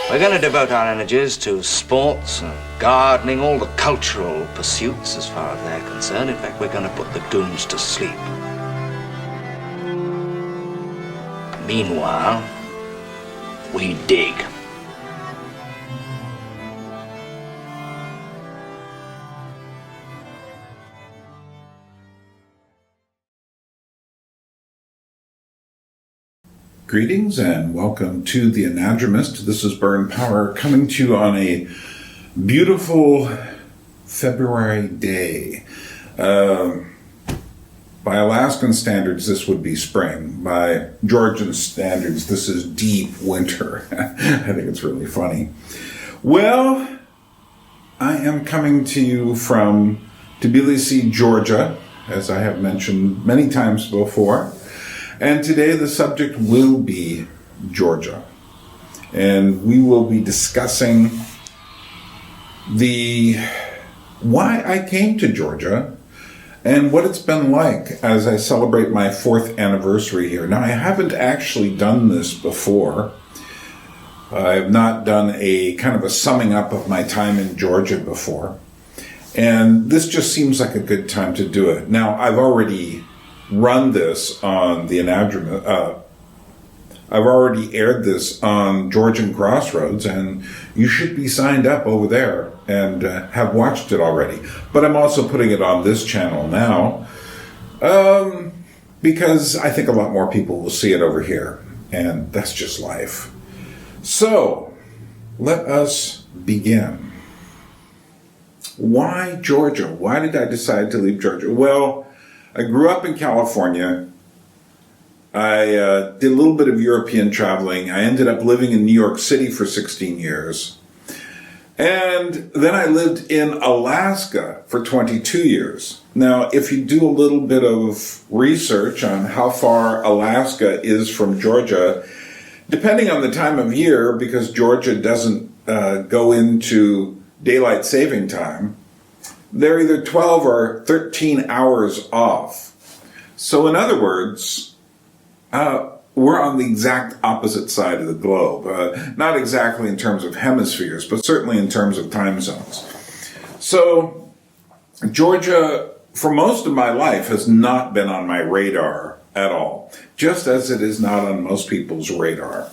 We're going to devote our energies to sports and gardening, all the cultural pursuits as far as they're concerned. In fact, we're going to put the goons to sleep. Meanwhile, we dig. Greetings and welcome to the Anadromist. This is Byrne Power coming to you on a beautiful February day. By Alaskan standards, this would be spring. By Georgian standards, this is deep winter. I think it's really funny. Well, I am coming to you from Tbilisi, Georgia, as I have mentioned many times before. And today the subject will be Georgia. And we will be discussing why I came to Georgia and what it's been like as I celebrate my 4th anniversary here. Now, I haven't actually done this before. I have not done a kind of a summing up of my time in Georgia before. And this just seems like a good time to do it. Now, I've already run this on the Anadromous. I've already aired this on Georgian Crossroads, and you should be signed up over there and have watched it already. But I'm also putting it on this channel now because I think a lot more people will see it over here, and that's just life. So, let us begin. Why Georgia? Why did I decide to leave Georgia? Well, I grew up in California. I did a little bit of European traveling. I ended up living in New York City for 16 years. And then I lived in Alaska for 22 years. Now, if you do a little bit of research on how far Alaska is from Georgia, depending on the time of year, because Georgia doesn't go into daylight saving time, they're either 12 or 13 hours off. So in other words, we're on the exact opposite side of the globe. Not exactly in terms of hemispheres, but certainly in terms of time zones. So Georgia, for most of my life, has not been on my radar at all, just as it is not on most people's radar.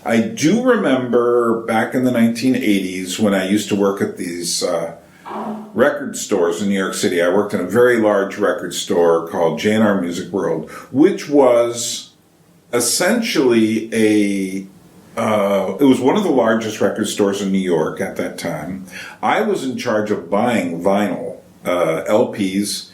I do remember back in the 1980s when I used to work at these record stores in New York City. I worked in a very large record store called J&R Music World, which was essentially it was one of the largest record stores in New York at that time. I was in charge of buying vinyl, LPs,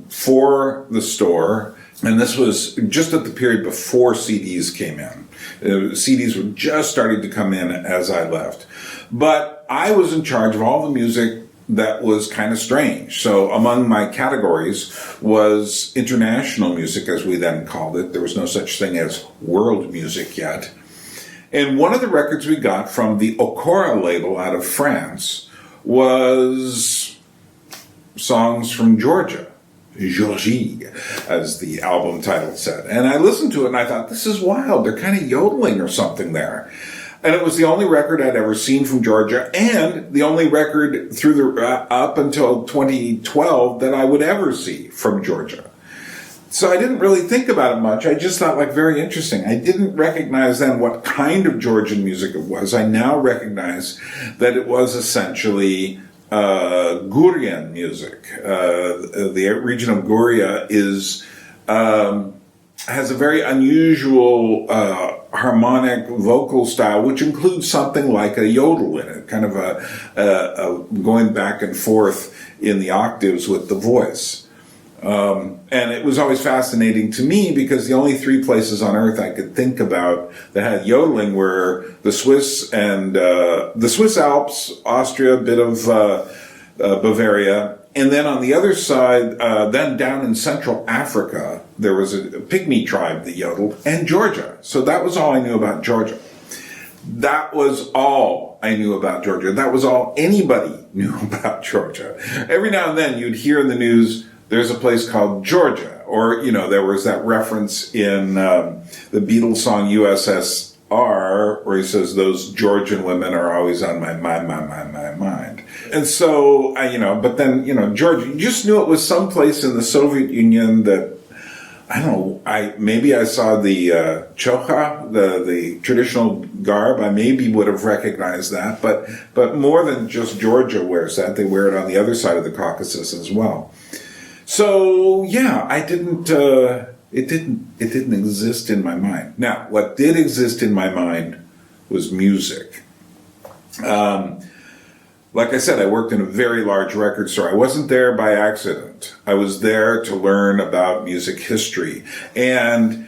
for the store, and this was just at the period before CDs came in. CDs were just starting to come in as I left. But I was in charge of all the music that was kind of strange. So among my categories was international music, as we then called it. There was no such thing as world music yet. And one of the records we got from the Okora label out of France was songs from Georgia. Georgie, as the album title said. And I listened to it and I thought, this is wild. They're kind of yodeling or something there. And it was the only record I'd ever seen from Georgia, and the only record through the up until 2012 that I would ever see from Georgia. So I didn't really think about it much. I just thought, like, very interesting. I didn't recognize then what kind of Georgian music it was. I now recognize that it was essentially Gurian music. The region of Guria has a very unusual harmonic vocal style, which includes something like a yodel in it, kind of a going back and forth in the octaves with the voice. And it was always fascinating to me because the only 3 places on earth I could think about that had yodeling were the Swiss and the Swiss Alps, Austria, a bit of Bavaria. And then on the other side, then down in Central Africa, there was a pygmy tribe that yodeled, and Georgia. So that was all I knew about Georgia. That was all I knew about Georgia. That was all anybody knew about Georgia. Every now and then you'd hear in the news, there's a place called Georgia. Or, you know, there was that reference in the Beatles song USS are, where he says, those Georgian women are always on my mind. And so, but then, Georgia, you just knew it was someplace in the Soviet Union that, I don't know, maybe I saw the chokha, the traditional garb. I maybe would have recognized that, but more than just Georgia wears that, they wear it on the other side of the Caucasus as well. So, yeah, it didn't exist in my mind. Now, what did exist in my mind was music. Like I said, I worked in a very large record store. I wasn't there by accident. I was there to learn about music history. And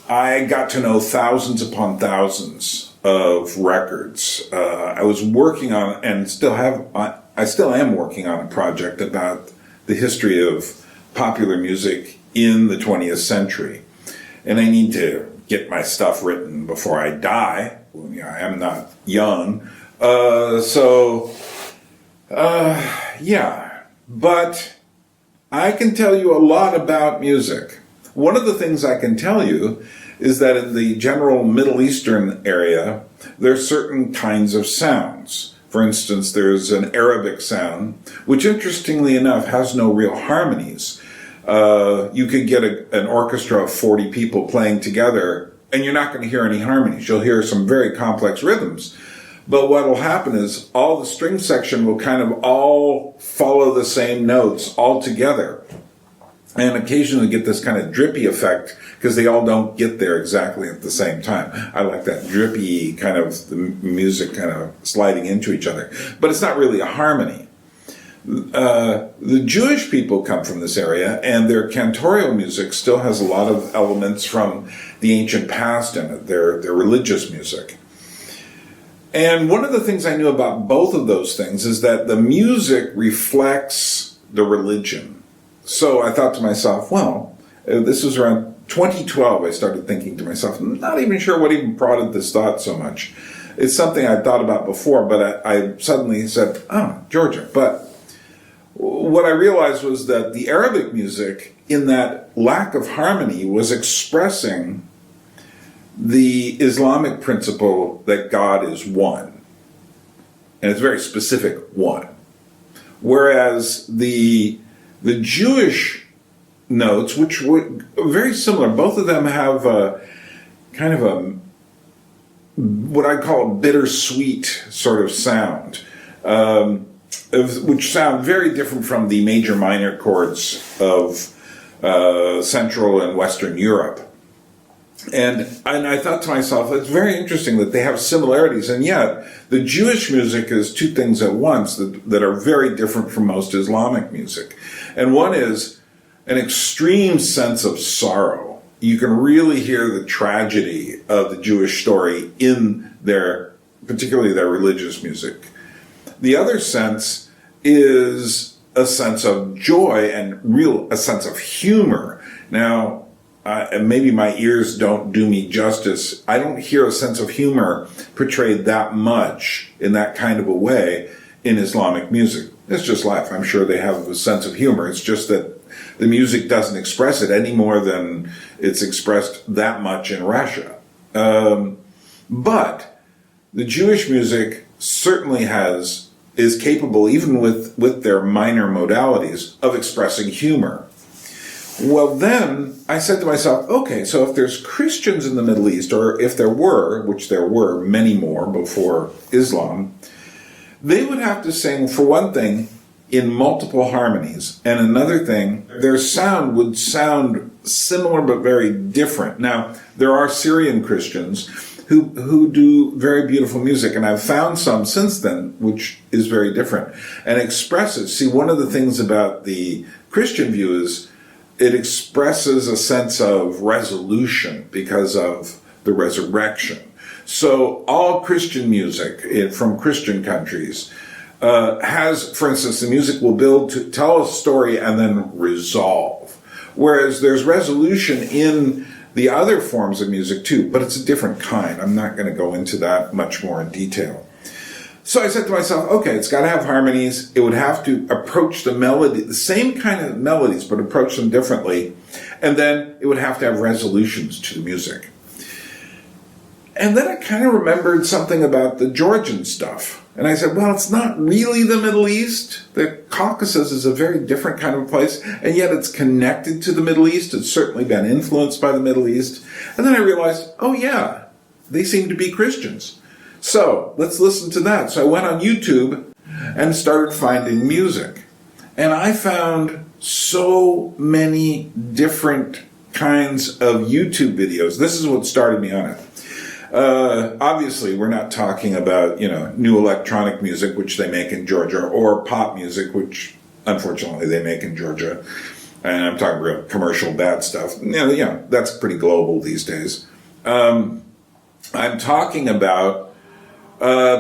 I got to know thousands upon thousands of records. I was working on, and I still am working on a project about the history of popular music in the 20th century. And I need to get my stuff written before I die. I am not young. But I can tell you a lot about music. One of the things I can tell you is that in the general Middle Eastern area, there's certain kinds of sounds. For instance, there's an Arabic sound, which interestingly enough has no real harmonies. You could get an orchestra of 40 people playing together, and you're not going to hear any harmonies. You'll hear some very complex rhythms. But what will happen is all the string section will kind of all follow the same notes all together. And occasionally get this kind of drippy effect because they all don't get there exactly at the same time. I like that drippy kind of the music kind of sliding into each other. But it's not really a harmony. The Jewish people come from this area, and their cantorial music still has a lot of elements from the ancient past in it, their religious music. And one of the things I knew about both of those things is that the music reflects the religion. So I thought to myself, well, this was around 2012, I started thinking to myself, I'm not even sure what even prodded this thought so much. It's something I'd thought about before, but I suddenly said, Georgia. But what I realized was that the Arabic music, in that lack of harmony, was expressing the Islamic principle that God is one. And it's very specific, one. Whereas the Jewish notes, which were very similar, both of them have a kind of a, what I call a bittersweet sort of sound, which sound very different from the major minor chords of Central and Western Europe. And I thought to myself, it's very interesting that they have similarities, and yet the Jewish music is two things at once that are very different from most Islamic music. And one is an extreme sense of sorrow. You can really hear the tragedy of the Jewish story in particularly their religious music. The other sense is a sense of joy and a sense of humor. Now, and maybe my ears don't do me justice, I don't hear a sense of humor portrayed that much in that kind of a way in Islamic music. It's just life. I'm sure they have a sense of humor. It's just that the music doesn't express it any more than it's expressed that much in Russia. But the Jewish music certainly is capable, even with their minor modalities, of expressing humor. Well, then I said to myself, okay, so if there's Christians in the Middle East, or if there were, which there were many more before Islam, they would have to sing, for one thing, in multiple harmonies, and another thing, their sound would sound similar but very different. Now, there are Syrian Christians who do very beautiful music, and I've found some since then, which is very different, and expresses, see, one of the things about the Christian view is it expresses a sense of resolution because of the resurrection. So all Christian music from Christian countries has, for instance, the music will build to tell a story and then resolve. Whereas there's resolution in the other forms of music too, but it's a different kind. I'm not going to go into that much more in detail. So I said to myself, okay, it's got to have harmonies. It would have to approach the melody, the same kind of melodies, but approach them differently. And then it would have to have resolutions to the music. And then I kind of remembered something about the Georgian stuff. And I said, well, it's not really the Middle East. The Caucasus is a very different kind of place, and yet it's connected to the Middle East. It's certainly been influenced by the Middle East. And then I realized, oh yeah, they seem to be Christians. So let's listen to that. So I went on YouTube and started finding music. And I found so many different kinds of YouTube videos. This is what started me on it. Obviously, we're not talking about, new electronic music, which they make in Georgia, or pop music, which unfortunately they make in Georgia. And I'm talking real commercial bad stuff. That's pretty global these days. I'm talking about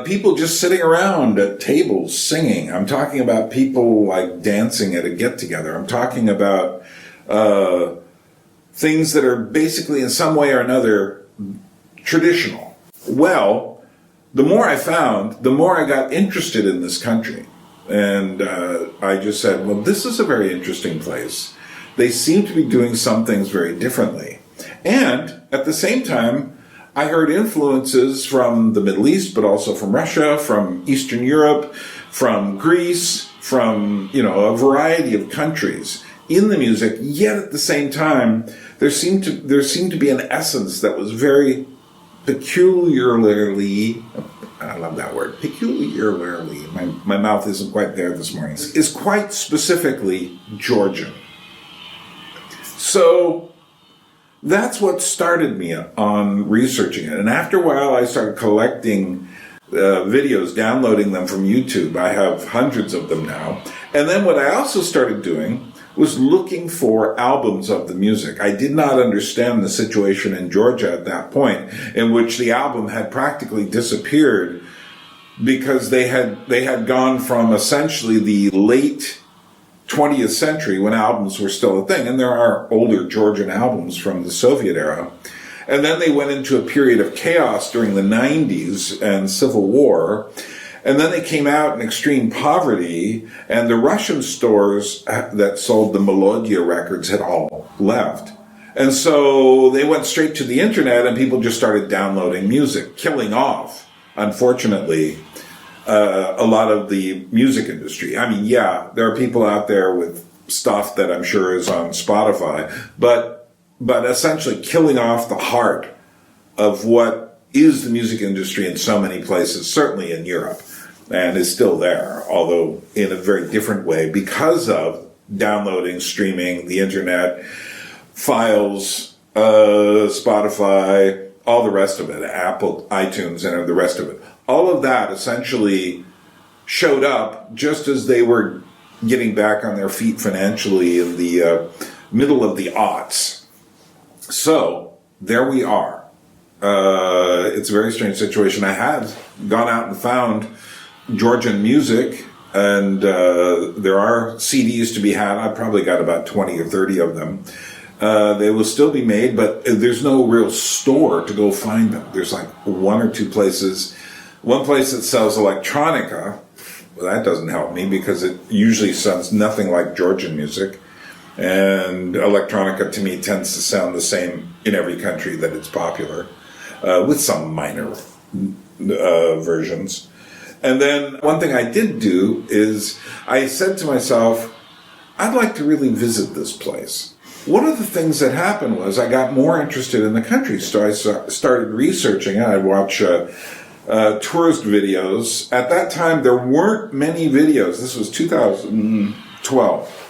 people just sitting around at tables singing. I'm talking about people like dancing at a get-together. I'm talking about things that are basically in some way or another traditional. Well, the more I found, the more I got interested in this country. And I just said, well, this is a very interesting place. They seem to be doing some things very differently. And at the same time, I heard influences from the Middle East, but also from Russia, from Eastern Europe, from Greece, from, a variety of countries in the music. Yet at the same time, there seemed to be an essence that was very peculiarly, I love that word, peculiarly, my mouth isn't quite there this morning, is quite specifically Georgian. So that's what started me on researching it. And after a while, I started collecting videos, downloading them from YouTube. I have hundreds of them now. And then what I also started doing was looking for albums of the music. I did not understand the situation in Georgia at that point, in which the album had practically disappeared because they had gone from essentially the late 20th century when albums were still a thing, and there are older Georgian albums from the Soviet era. And then they went into a period of chaos during the 90s and civil war. And then they came out in extreme poverty, and the Russian stores that sold the Melodia records had all left. And so they went straight to the internet, and people just started downloading music, killing off, unfortunately, a lot of the music industry. I mean, yeah, there are people out there with stuff that I'm sure is on Spotify, but essentially killing off the heart of what is the music industry in so many places, certainly in Europe, and is still there, although in a very different way because of downloading, streaming, the internet, files, Spotify, all the rest of it, Apple, iTunes, and the rest of it. All of that essentially showed up just as they were getting back on their feet financially in the middle of the aughts. So there we are. It's a very strange situation. I had gone out and found Georgian music, and there are CDs to be had. I probably got about 20 or 30 of them. They will still be made, but there's no real store to go find them. There's like one or two places. One place that sells electronica. Well, that doesn't help me because it usually sounds nothing like Georgian music. And electronica to me tends to sound the same in every country that it's popular, with some minor versions. And then one thing I did do is I said to myself, I'd like to really visit this place. One of the things that happened was I got more interested in the country, so I started researching it. I'd watch tourist videos. At that time, there weren't many videos. This was 2012.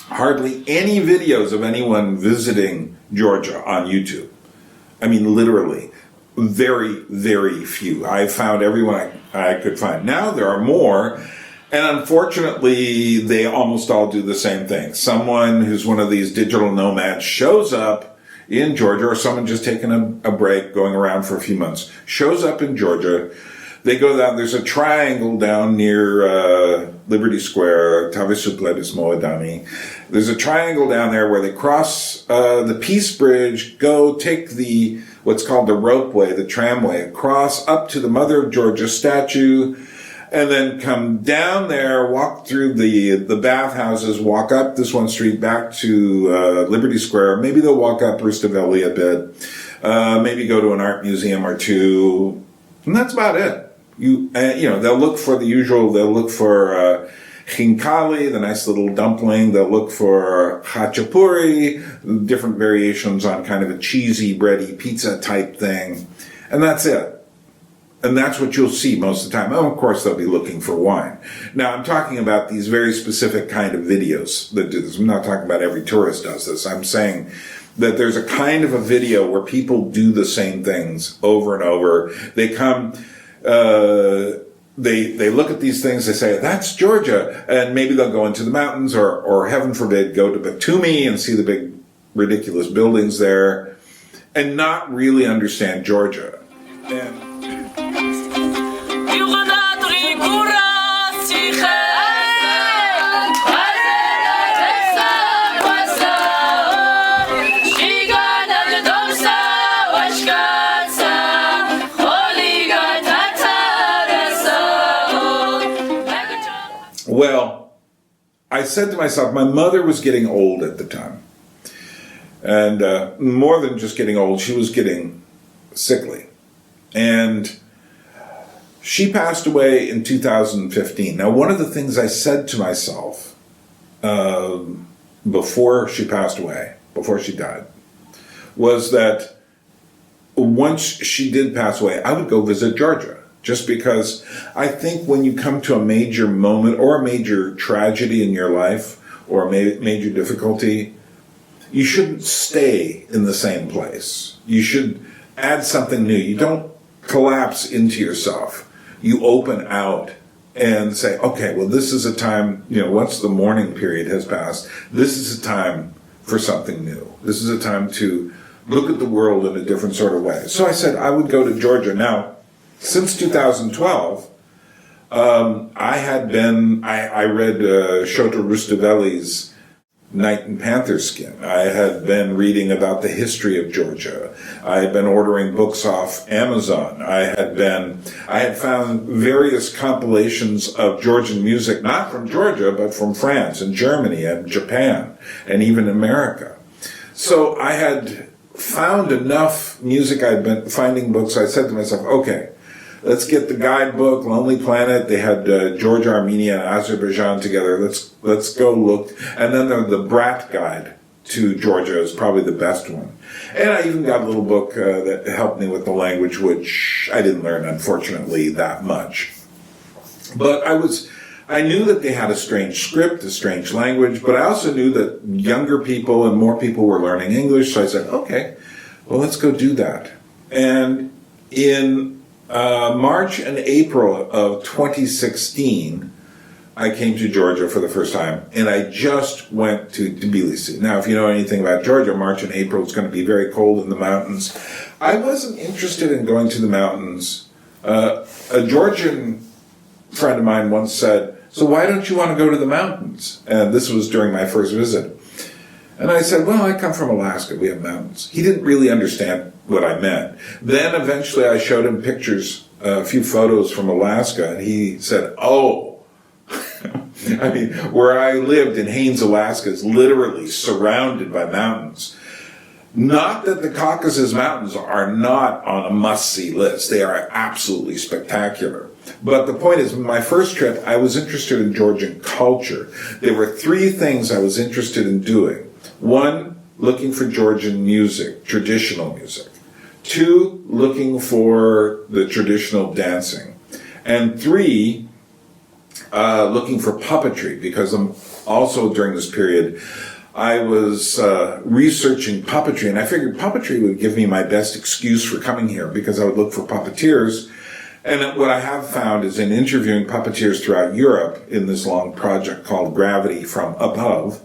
Hardly any videos of anyone visiting Georgia on YouTube. I mean, literally. Very, very few. I found everyone I could find. Now there are more, and unfortunately, they almost all do the same thing. Someone who's one of these digital nomads shows up in Georgia, or someone just taking a break, going around for a few months, shows up in Georgia. They go down, there's a triangle down near Liberty Square, there's a triangle down there where they cross the Peace Bridge, go take what's called the ropeway, the tramway, across up to the Mother of Georgia statue, and then come down there, walk through the bathhouses, walk up this one street back to Liberty Square. Maybe they'll walk up Rustaveli a bit. maybe go to an art museum or two, and that's about it. They'll look for the usual. They'll look for chinkali, the nice little dumpling. They'll look for khachapuri, different variations on kind of a cheesy, bready pizza type thing, and that's it. And that's what you'll see most of the time. Oh, of course, they'll be looking for wine. Now, I'm talking about these very specific kind of videos that do this. I'm not talking about every tourist does this. I'm saying that there's a kind of a video where people do the same things over and over. They come, they look at these things, they say, that's Georgia. And maybe they'll go into the mountains or heaven forbid, go to Batumi and see the big, ridiculous buildings there and not really understand Georgia. And well, I said to myself, my mother was getting old at the time. And more than just getting old, she was getting sickly. And she passed away in 2015. Now, one of the things I said to myself before she passed away, before she died, was that once she did pass away, I would go visit Georgia. Just because I think when you come to a major moment or a major tragedy in your life or a major difficulty, you shouldn't stay in the same place. You should add something new. You don't collapse into yourself. You open out and say, okay, well, this is a time, once the mourning period has passed, this is a time for something new. This is a time to look at the world in a different sort of way. So I said I would go to Georgia. Now, since 2012, I read Shota Rustaveli's Knight in Panther Skin. I had been reading about the history of Georgia. I had been ordering books off Amazon. I had found various compilations of Georgian music, not from Georgia, but from France and Germany and Japan and even America. So I had found enough music. I'd been finding books. I said to myself, okay, let's get the guidebook, Lonely Planet. They had Georgia, Armenia, and Azerbaijan together. Let's go look. And then the Brat Guide to Georgia is probably the best one. And I even got a little book that helped me with the language, which I didn't learn, unfortunately, that much. But I knew that they had a strange script, a strange language, but I also knew that younger people and more people were learning English. So I said, okay, well, let's go do that. And in March and April of 2016, I came to Georgia for the first time, and I just went to Tbilisi. Now, if you know anything about Georgia, March and April, it's going to be very cold in the mountains. I wasn't interested in going to the mountains. A Georgian friend of mine once said, so why don't you want to go to the mountains? And this was during my first visit. And I said, well, I come from Alaska. We have mountains. He didn't really understand what I meant. Then eventually I showed him pictures, a few photos from Alaska, and he said, oh, I mean, where I lived in Haines, Alaska is literally surrounded by mountains. Not that the Caucasus Mountains are not on a must-see list. They are absolutely spectacular. But the point is, my first trip, I was interested in Georgian culture. There were three things I was interested in doing. One, looking for Georgian music, traditional music. Two, looking for the traditional dancing. And three, looking for puppetry, because also during this period, I was researching puppetry, and I figured puppetry would give me my best excuse for coming here, because I would look for puppeteers. And what I have found is in interviewing puppeteers throughout Europe in this long project called Gravity from Above,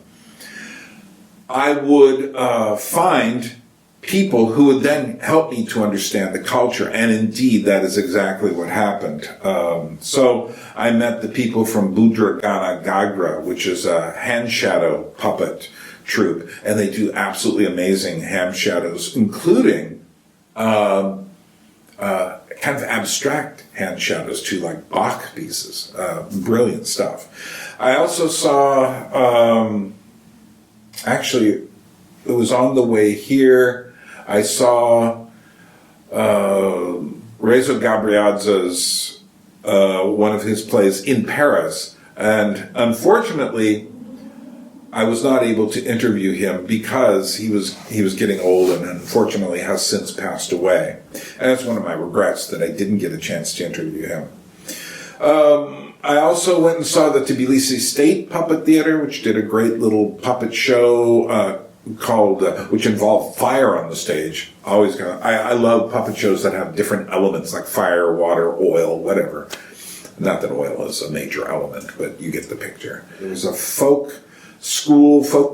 I would find people who would then help me to understand the culture. And indeed, that is exactly what happened. So I met the people from Budragana Gagra, which is a hand shadow puppet troupe. And they do absolutely amazing hand shadows, including kind of abstract hand shadows too, like Bach pieces. Brilliant stuff. I also saw, actually, it was on the way here, I saw Rezo Gabriadze's one of his plays in Paris, and unfortunately, I was not able to interview him because he was getting old and unfortunately has since passed away. And that's one of my regrets that I didn't get a chance to interview him. I also went and saw the Tbilisi State Puppet Theater, which did a great little puppet show called, which involved fire on the stage. I love puppet shows that have different elements like fire, water, oil, whatever. Not that oil is a major element, but you get the picture. There was a folk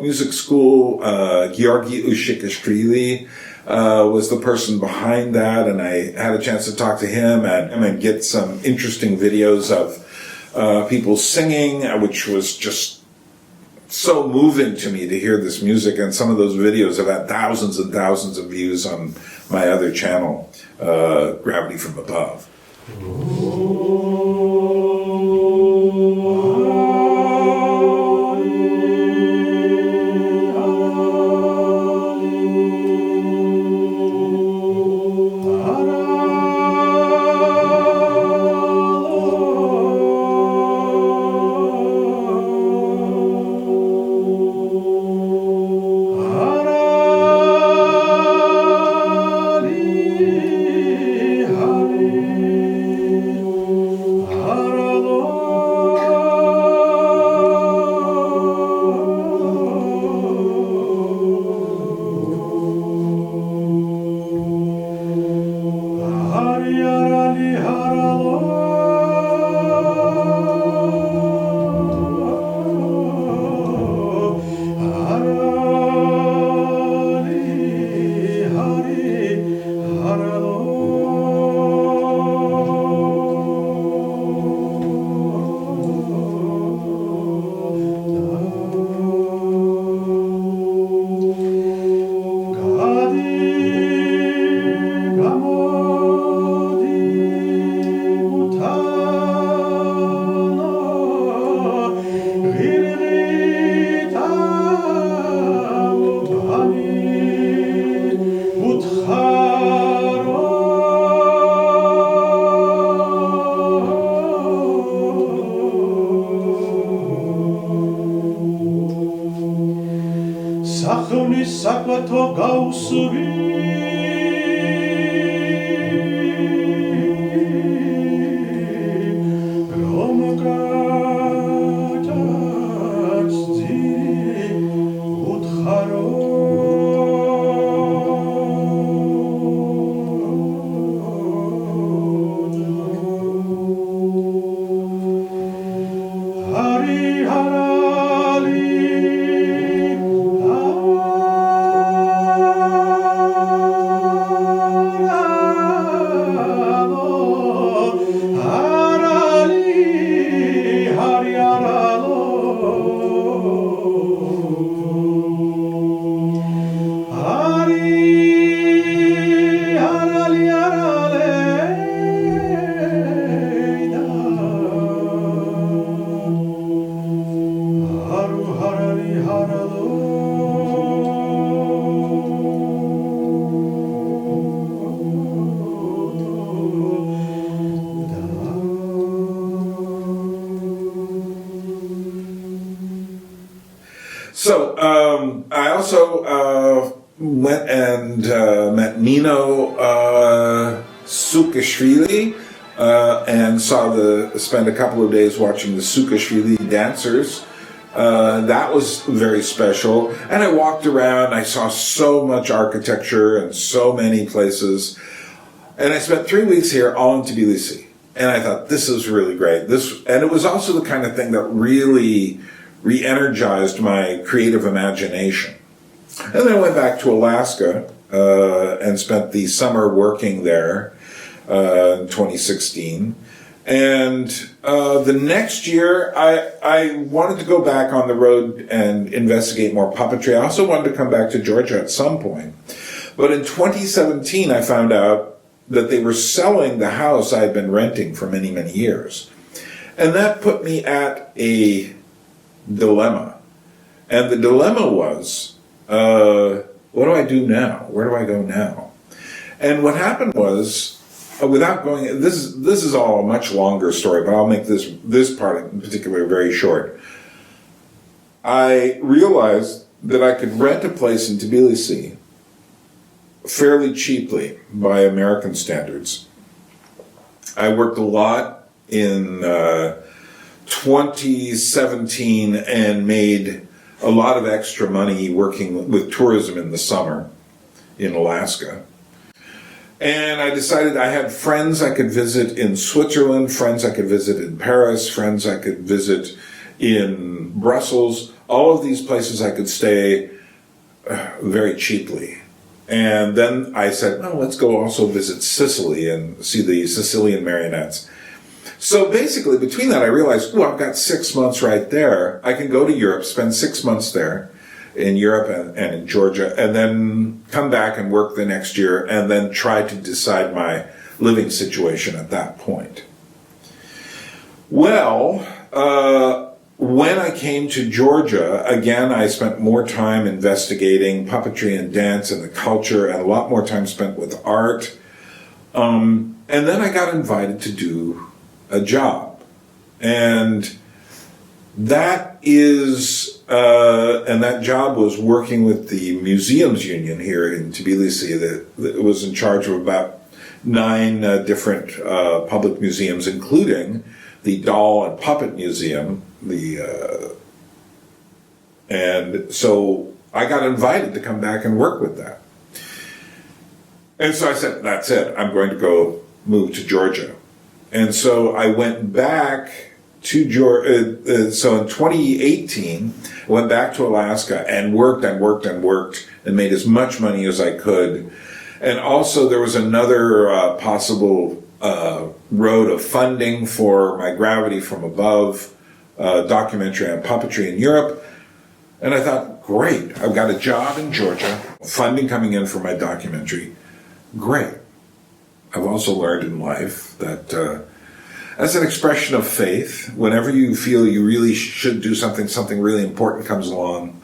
music school. Georgi Ushikashvili was the person behind that, and I had a chance to talk to him and get some interesting videos of people singing, which was just so moving to me to hear this music. And some of those videos have had thousands and thousands of views on my other channel, Gravity from Above. So I also went and met Nino Sukashvili and spent a couple of days watching the Sukashvili dancers. That was very special. And I walked around, I saw so much architecture and so many places. And I spent 3 weeks here, all in Tbilisi. And I thought, this is really great. And it was also the kind of thing that really re-energized my creative imagination. And then I went back to Alaska and spent the summer working there in 2016. And the next year, I wanted to go back on the road and investigate more puppetry. I also wanted to come back to Georgia at some point. But in 2017, I found out that they were selling the house I had been renting for many, many years. And that put me at a dilemma. And the dilemma was, what do I do now? Where do I go now? And what happened was, without going, this is all a much longer story, but I'll make this part in particular very short. I realized that I could rent a place in Tbilisi fairly cheaply by American standards. I worked a lot in 2017 and made a lot of extra money working with tourism in the summer in Alaska. And I decided I had friends I could visit in Switzerland, friends I could visit in Paris, friends I could visit in Brussels. All of these places I could stay very cheaply. And then I said, well, let's go also visit Sicily and see the Sicilian marionettes. So basically, between that, I realized, I've got 6 months right there. I can go to Europe, spend 6 months there in Europe and in Georgia, and then come back and work the next year, and then try to decide my living situation at that point. Well, when I came to Georgia, again, I spent more time investigating puppetry and dance and the culture, and a lot more time spent with art. And then I got invited to do a job. And that job was working with the Museums Union here in Tbilisi that was in charge of about 9 different public museums, including the Doll and Puppet Museum, and so I got invited to come back and work with that. And so I said, that's it, I'm going to move to Georgia. And so I went back to Georgia, so in 2018, I went back to Alaska and worked and made as much money as I could. And also there was another possible road of funding for my Gravity from Above documentary on puppetry in Europe. And I thought, great, I've got a job in Georgia, funding coming in for my documentary. Great. I've also learned in life that as an expression of faith, whenever you feel you really should do something really important comes along,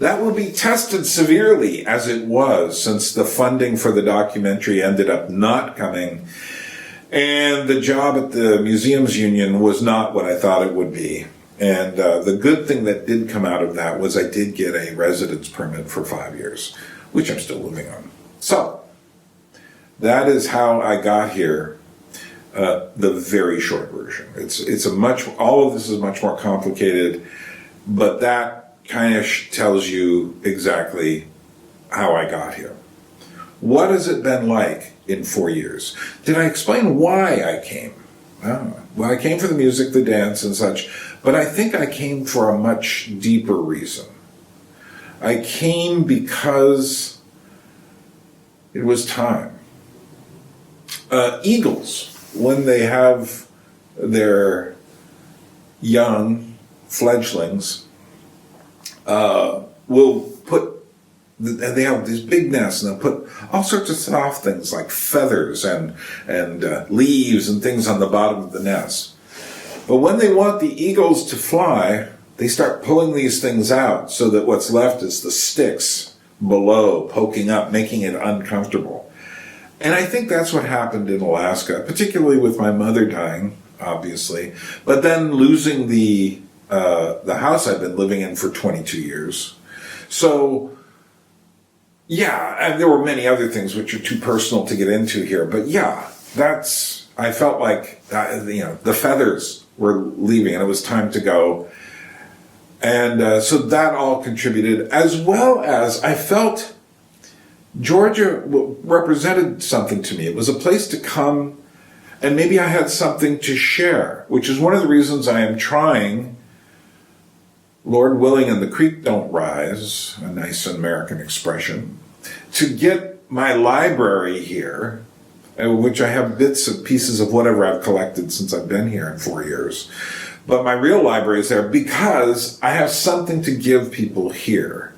that will be tested severely, as it was, since the funding for the documentary ended up not coming. And the job at the Museums Union was not what I thought it would be. And the good thing that did come out of that was I did get a residence permit for 5 years, which I'm still living on. So that is how I got here. The very short version. All of this is much more complicated, but that kind of tells you exactly how I got here. What has it been like in 4 years? Did I explain why I came? Well, I came for the music, the dance, and such, but I think I came for a much deeper reason. I came because it was time. Eagles, when they have their young fledglings, they have these big nests, and they'll put all sorts of soft things like feathers and leaves and things on the bottom of the nest. But when they want the eagles to fly, they start pulling these things out so that what's left is the sticks below poking up, making it uncomfortable. And I think that's what happened in Alaska, particularly with my mother dying, obviously, but then losing the house I've been living in for 22 years. So, yeah, and there were many other things which are too personal to get into here, but yeah, I felt like, the feathers were leaving and it was time to go. And so that all contributed, as well as I felt Georgia represented something to me. It was a place to come, and maybe I had something to share, which is one of the reasons I am trying, Lord willing and the creek don't rise, a nice American expression, to get my library here, which I have bits and pieces of whatever I've collected since I've been here in 4 years. But my real library is there because I have something to give people here.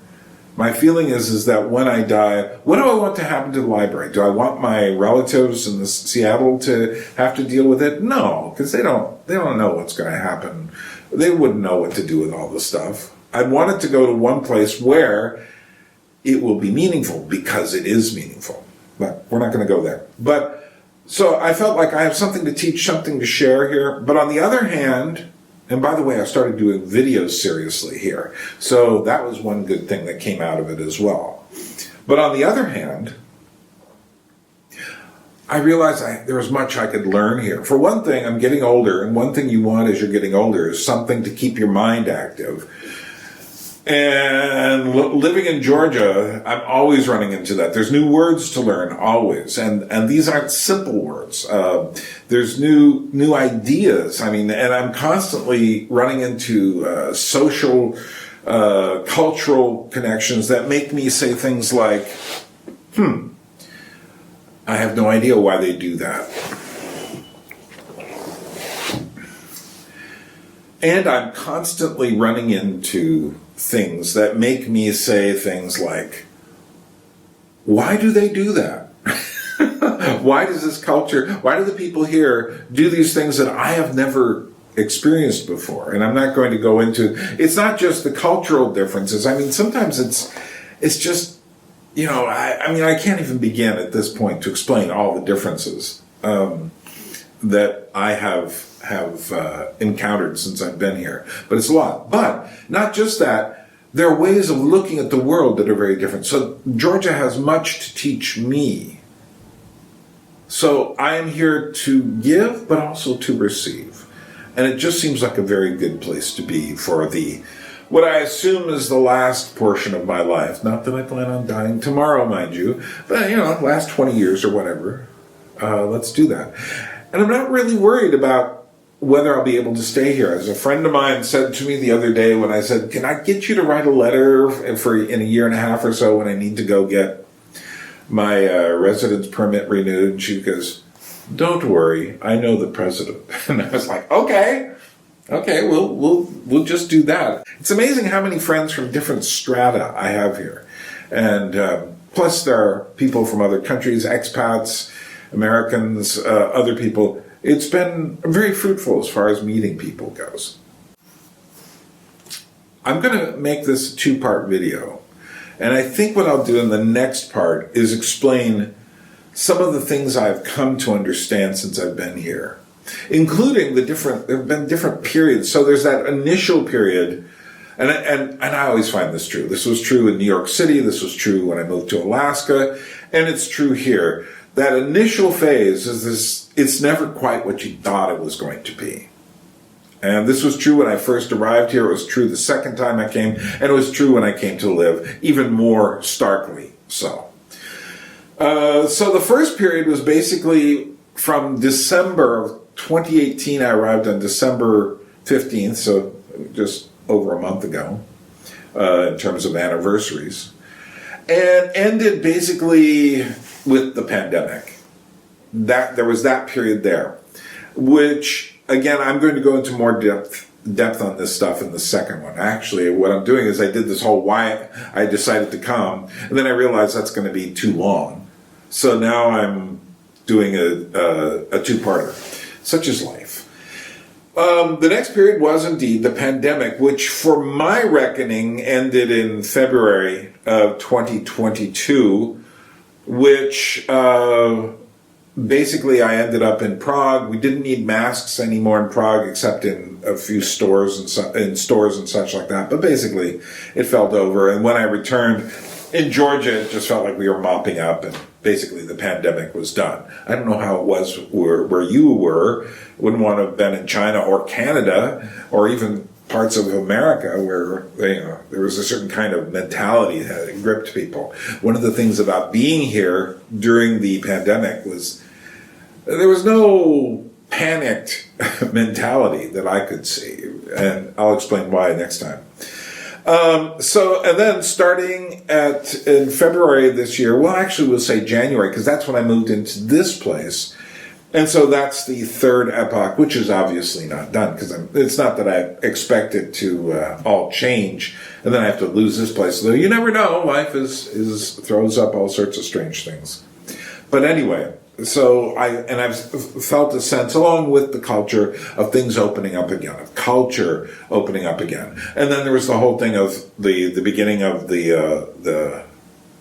My feeling is that when I die, what do I want to happen to the library? Do I want my relatives in Seattle to have to deal with it? No, because they don't know what's going to happen. They wouldn't know what to do with all this stuff. I'd want it to go to one place where it will be meaningful, because it is meaningful. but we're not going to go there. But so I felt like I have something to teach, something to share here. But on the other hand, and by the way, I started doing videos seriously here. So that was one good thing that came out of it as well. But on the other hand, I realized there was much I could learn here. For one thing, I'm getting older, and one thing you want as you're getting older is something to keep your mind active. And living in Georgia, I'm always running into that. There's new words to learn, always. And these aren't simple words. There's new ideas. I mean, and I'm constantly running into social, cultural connections that make me say things like, I have no idea why they do that. And I'm constantly running into things that make me say things like, why do they do that? Why does this culture, why do the people here do these things that I have never experienced before? And I'm not going to go into, it's not just the cultural differences. I mean, sometimes it's just, you know, I mean, I can't even begin at this point to explain all the differences that I have encountered since I've been here. But it's a lot. But not just that, there are ways of looking at the world that are very different. So Georgia has much to teach me. So I am here to give, but also to receive. And it just seems like a very good place to be for what I assume is the last portion of my life. Not that I plan on dying tomorrow, mind you, but, you know, last 20 years or whatever. Let's do that. And I'm not really worried about whether I'll be able to stay here. As a friend of mine said to me the other day when I said, can I get you to write a letter in a year and a half or so when I need to go get my residence permit renewed? She goes, don't worry, I know the president. And I was like, okay, we'll just do that. It's amazing how many friends from different strata I have here. And plus there are people from other countries, expats, Americans, other people. It's been very fruitful as far as meeting people goes. I'm going to make this a two-part video. And I think what I'll do in the next part is explain some of the things I've come to understand since I've been here, including there have been different periods. So there's that initial period, and I always find this true. This was true in New York City. This was true when I moved to Alaska. And it's true here. That initial phase is this, it's never quite what you thought it was going to be. And this was true when I first arrived here. It was true the second time I came, and it was true when I came to live, even more starkly so. So the first period was basically from December of 2018. I arrived on December 15th, so just over a month ago, in terms of anniversaries, and ended basically with the pandemic. There was that period there, which, again, I'm going to go into more depth on this stuff in the second one. Actually, what I'm doing is I did this whole why I decided to come, and then I realized that's going to be too long. So now I'm doing a two-parter, such is life. The next period was indeed the pandemic, which for my reckoning ended in February of 2022, which basically I ended up in Prague. We didn't need masks anymore in Prague, except in a few stores and such like that. But basically, it felt over. And when I returned in Georgia, it just felt like we were mopping up, and basically the pandemic was done. I don't know how it was where you were. Wouldn't want to have been in China or Canada or even parts of America where there was a certain kind of mentality that gripped people. One of the things about being here during the pandemic was there was no panicked mentality that I could see, and I'll explain why next time. And then starting in February this year, well, actually we'll say January, because that's when I moved into this place. And so that's the third epoch, which is obviously not done, because it's not that I expect it to all change, and then I have to lose this place. Though you never know, life throws up all sorts of strange things. But anyway, so I've felt a sense, along with the culture, of things opening up again, of culture opening up again. And then there was the whole thing of the beginning of the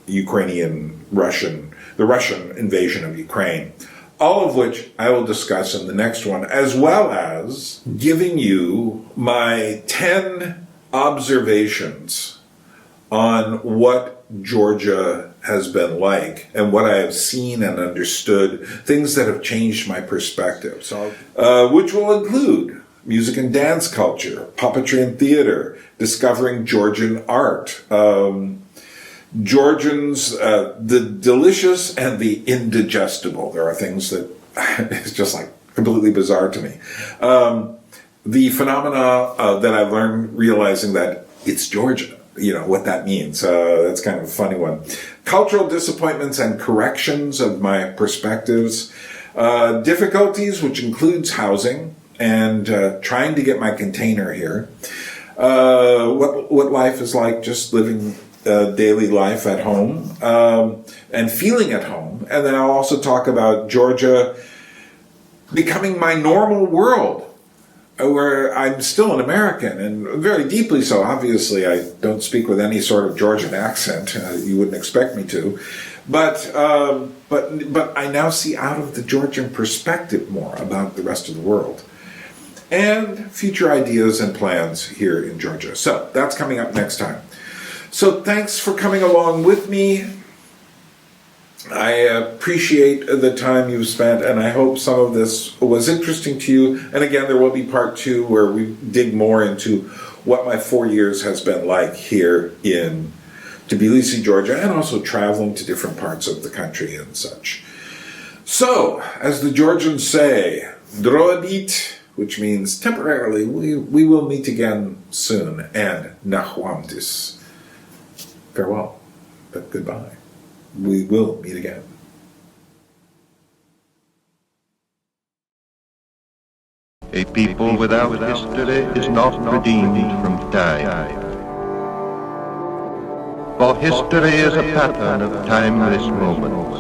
the Russian invasion of Ukraine. All of which I will discuss in the next one, as well as giving you my 10 observations on what Georgia has been like and what I have seen and understood, things that have changed my perspective. Which will include music and dance culture, puppetry and theater, discovering Georgian art, Georgians, the delicious and the indigestible. There are things that it's just like completely bizarre to me. The phenomena that I've learned realizing that it's Georgia, what that means. That's kind of a funny one. Cultural disappointments and corrections of my perspectives. Difficulties, which includes housing and trying to get my container here. What life is like just living daily life at home and feeling at home. And then I'll also talk about Georgia becoming my normal world, where I'm still an American, and very deeply so. Obviously, I don't speak with any sort of Georgian accent. You wouldn't expect me to. But I now see out of the Georgian perspective more about the rest of the world. And future ideas and plans here in Georgia. So that's coming up next time. So thanks for coming along with me. I appreciate the time you've spent, and I hope some of this was interesting to you. And again, there will be part 2 where we dig more into what my 4 years has been like here in Tbilisi, Georgia, and also traveling to different parts of the country and such. So, as the Georgians say, droabit, which means temporarily, we will meet again soon, and nachwamtis. Farewell, but goodbye. We will meet again. A people without history is not redeemed from time. For history is a pattern of timeless moments.